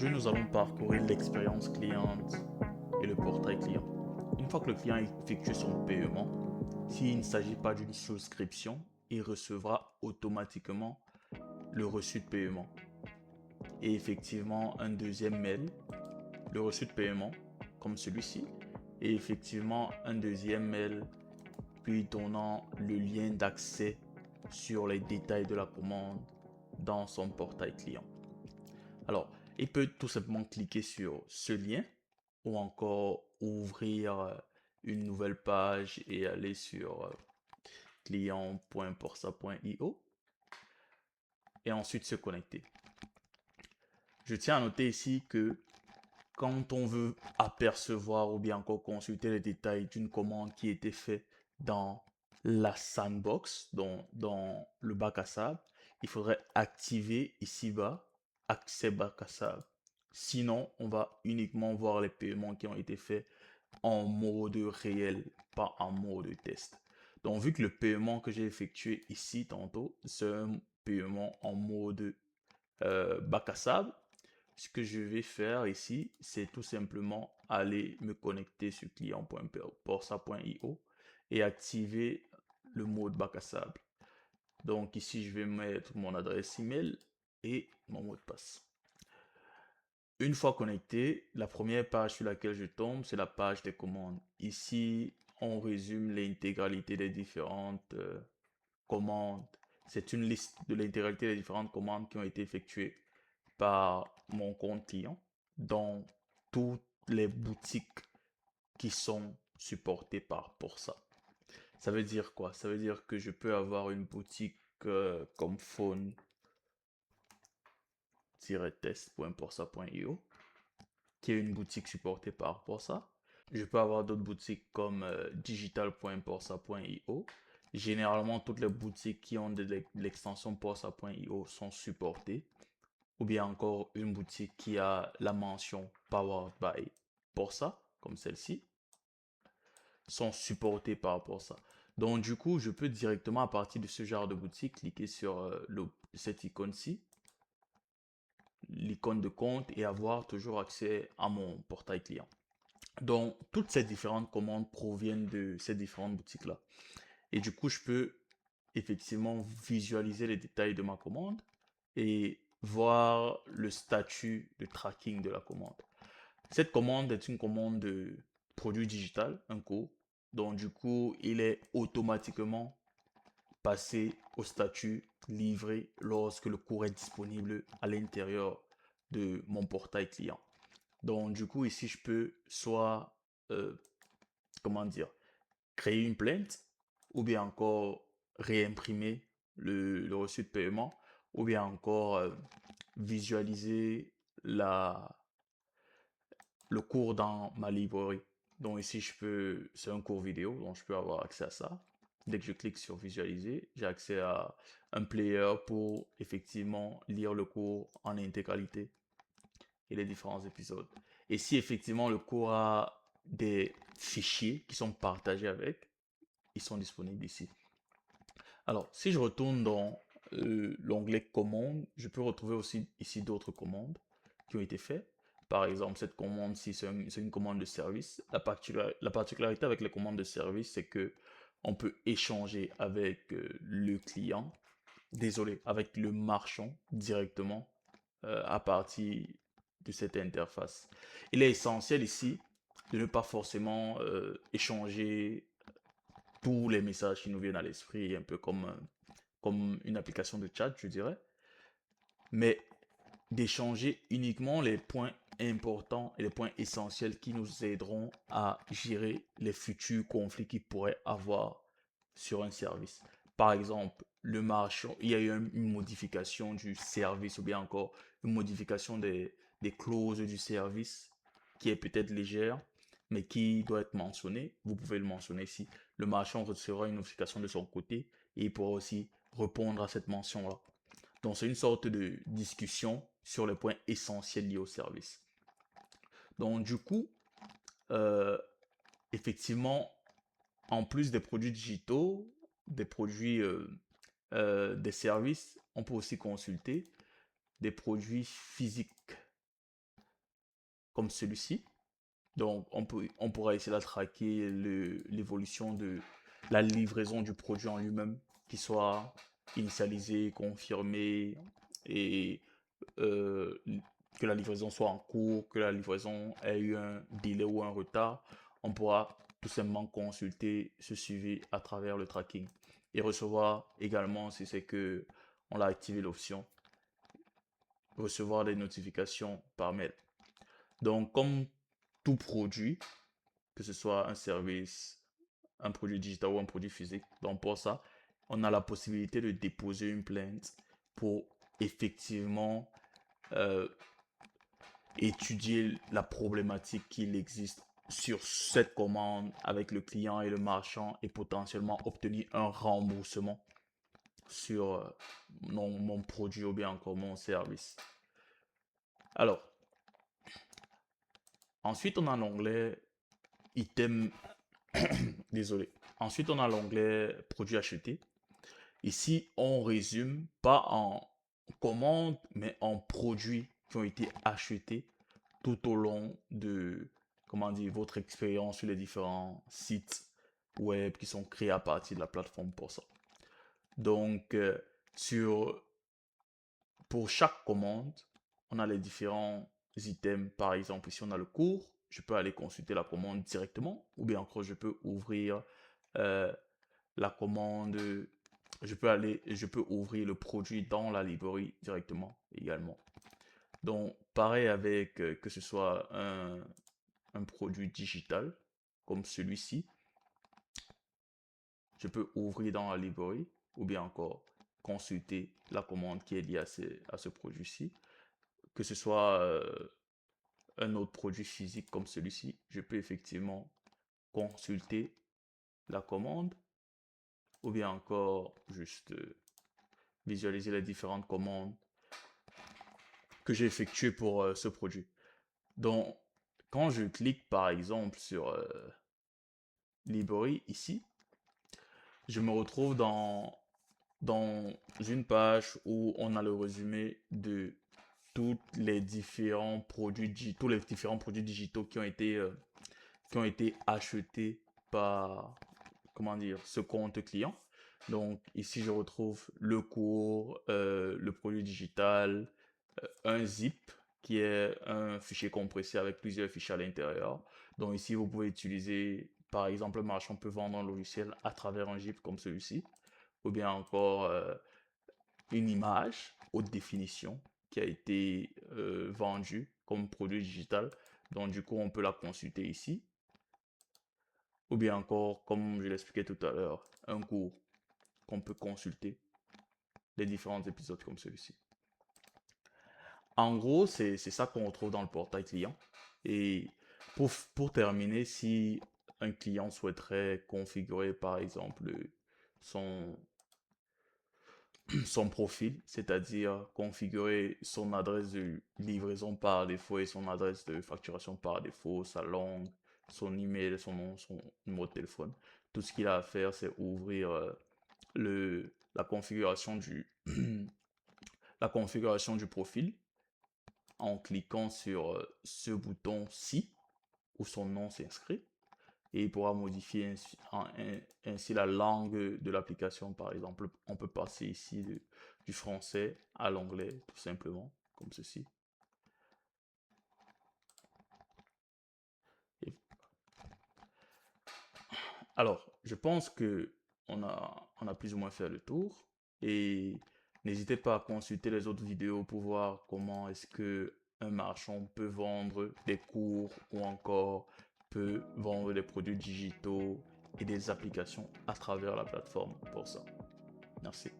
Aujourd'hui, nous allons parcourir l'expérience cliente et le portail client. Une fois que le client a effectué son paiement, s'il ne s'agit pas d'une souscription, il recevra automatiquement le reçu de paiement. Et effectivement, un deuxième mail, le reçu de paiement, comme celui-ci. Et effectivement, un deuxième mail, puis donnant le lien d'accès sur les détails de la commande dans son portail client. Alors, il peut tout simplement cliquer sur ce lien ou encore ouvrir une nouvelle page et aller sur client.porsa.io et ensuite se connecter. Je tiens à noter ici que quand on veut apercevoir ou bien encore consulter les détails d'une commande qui a été faite dans la sandbox, dans le bac à sable, il faudrait activer ici-bas accès bac à sable. Sinon, on va uniquement voir les paiements qui ont été faits en mode réel, pas en mode test. Donc, vu que le paiement que j'ai effectué ici tantôt, c'est un paiement en mode bac à sable, ce que je vais faire ici, c'est tout simplement aller me connecter sur client.porsa.io et activer le mode bac à sable. Donc ici, je vais mettre mon adresse email et mon mot de passe. Une fois connecté, la première page sur laquelle je tombe, c'est la page des commandes. Ici, on résume l'intégralité des différentes commandes. C'est une liste de l'intégralité des différentes commandes qui ont été effectuées par mon compte client dans toutes les boutiques qui sont supportées par Porsa. Ça veut dire quoi? Ça veut dire que je peux avoir une boutique comme phone-test.porsa.io qui est une boutique supportée par Porsa. Je peux avoir d'autres boutiques comme digital.porsa.io. Généralement, toutes les boutiques qui ont de l'extension porsa.io sont supportées. Ou bien encore une boutique qui a la mention Powered by Porsa, comme celle-ci, sont supportées par Porsa. Donc du coup, je peux directement à partir de ce genre de boutique cliquer sur cette icône-ci, l'icône de compte et avoir toujours accès à mon portail client. Donc toutes ces différentes commandes proviennent de ces différentes boutiques-là. Et du coup, je peux effectivement visualiser les détails de ma commande et voir le statut de tracking de la commande. Cette commande est une commande de produit digital, un cours. Donc du coup, il est automatiquement passé au statut livré lorsque le cours est disponible à l'intérieur de mon portail client. Donc du coup, ici, je peux soit, euh, comment dire, créer une plainte ou bien encore réimprimer le reçu de paiement ou bien encore visualiser le cours dans ma librairie. Donc ici, c'est un cours vidéo, donc je peux avoir accès à ça. Dès que je clique sur visualiser, j'ai accès à un player pour effectivement lire le cours en intégralité et les différents épisodes. Et si effectivement le cours a des fichiers qui sont partagés avec, ils sont disponibles ici. Alors, si je retourne dans l'onglet commandes, je peux retrouver aussi ici d'autres commandes qui ont été faites. Par exemple, cette commande-ci, c'est une commande de service. La particularité avec les commandes de service, c'est que on peut échanger avec le client, désolé, avec le marchand directement à partir de cette interface. Il est essentiel ici de ne pas forcément échanger tous les messages qui nous viennent à l'esprit, un peu comme une application de chat, je dirais, mais d'échanger uniquement les points importants et les points essentiels qui nous aideront à gérer les futurs conflits qu'il pourrait avoir sur un service. Par exemple, le marchand, il y a eu une modification du service ou bien encore une modification des clauses du service qui est peut-être légère, mais qui doit être mentionnée. Vous pouvez le mentionner ici. Le marchand recevra une notification de son côté et il pourra aussi répondre à cette mention-là. Donc, c'est une sorte de discussion sur les points essentiels liés au service. Donc, du coup, euh, effectivement, en plus des produits digitaux, des produits, des services, on peut aussi consulter des produits physiques. comme celui-ci. Donc, on pourra essayer de traquer l'évolution de la livraison du produit en lui-même, qui soit initialisé, confirmé, et euh, que la livraison soit en cours, que la livraison ait eu un délai ou un retard. On pourra tout simplement consulter ce suivi à travers le tracking et recevoir également, si c'est que on a activé l'option, recevoir des notifications par mail. Donc, comme tout produit, que ce soit un service, un produit digital ou un produit physique. Donc pour ça, on a la possibilité de déposer une plainte pour effectivement euh, étudier la problématique qu'il existe sur cette commande avec le client et le marchand et potentiellement obtenir un remboursement sur mon produit ou bien encore mon service. Alors, ensuite on a l'onglet item, désolé. Ensuite on a l'onglet produit acheté. Ici, on résume pas en commandes, mais en produits qui ont été achetés tout au long de, comment dire, votre expérience sur les différents sites web qui sont créés à partir de la plateforme pour ça. Donc, sur, pour chaque commande, on a les différents items. Par exemple, ici, on a le cours. Je peux aller consulter la commande directement, ou bien encore, je peux ouvrir euh, la commande, je peux ouvrir le produit dans la librairie directement également. Donc, pareil avec que ce soit un produit digital comme celui-ci, je peux ouvrir dans la librairie ou bien encore consulter la commande qui est liée à ce produit-ci. Que ce soit un autre produit physique comme celui-ci, je peux effectivement consulter la commande ou bien encore juste visualiser les différentes commandes que j'ai effectuées pour ce produit. Donc, quand je clique par exemple sur librairie ici, je me retrouve dans une page où on a le résumé de tous les différents produits digitaux qui ont été achetés par, comment dire, ce compte client. Donc ici, je retrouve le cours, le produit digital, un zip qui est un fichier compressé avec plusieurs fichiers à l'intérieur. Donc ici, vous pouvez utiliser, par exemple, le marchand peut vendre un logiciel à travers un zip comme celui-ci, ou bien encore une image haute définition qui a été vendue comme produit digital. Donc du coup, on peut la consulter ici. Ou bien encore, comme je l'expliquais tout à l'heure, un cours qu'on peut consulter les différents épisodes comme celui-ci. En gros, c'est ça qu'on retrouve dans le portail client. Et pour terminer, si un client souhaiterait configurer par exemple son, son profil, c'est-à-dire configurer son adresse de livraison par défaut et son adresse de facturation par défaut, sa langue, son email, son nom, son numéro de téléphone. Tout ce qu'il a à faire, c'est ouvrir la configuration la configuration du profil en cliquant sur ce bouton-ci où son nom s'inscrit et il pourra modifier ainsi la langue de l'application. Par exemple, on peut passer ici du français à l'anglais tout simplement, comme ceci. Et alors, je pense que on a plus ou moins fait le tour et n'hésitez pas à consulter les autres vidéos pour voir comment est-ce que un marchand peut vendre des cours ou encore peut vendre des produits digitaux et des applications à travers la plateforme pour ça. Merci.